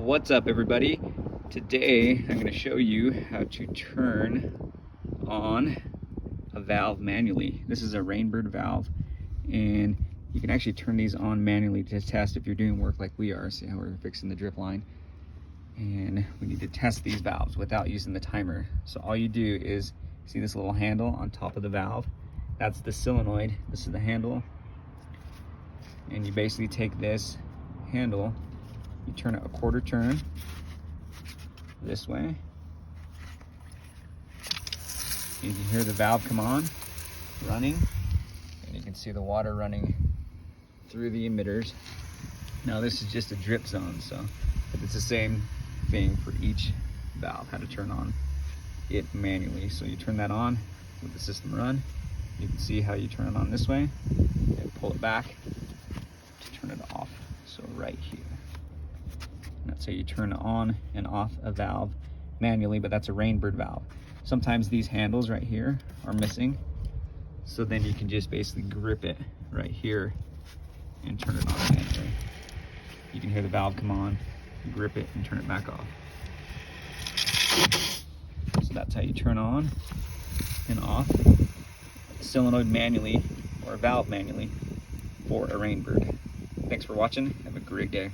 What's up, everybody? Today I'm going to show you how to turn on a valve manually. This is a Rainbird valve, and you can actually turn these on manually to test if you're doing work like we are. See how we're fixing the drip line, and we need to test these valves without using the timer. So all you do is see this little handle on top of the valve. That's the solenoid. This is the handle, and you basically take this handle, you turn it a quarter turn this way. You can hear the valve come on, running, and you can see the water running through the emitters. Now this is just a drip zone, so it's the same thing for each valve, how to turn on it manually. So you turn that on with the system run. You can see how you turn it on this way and pull it back to turn it off. So right here. That's how you turn on and off a valve manually, but that's a Rainbird valve. Sometimes these handles right here are missing, so then you can just basically grip it right here and turn it on manually. You can hear the valve come on, grip it, and turn it back off. So that's how you turn on and off a solenoid manually or a valve manually for a Rainbird. Thanks for watching. Have a great day.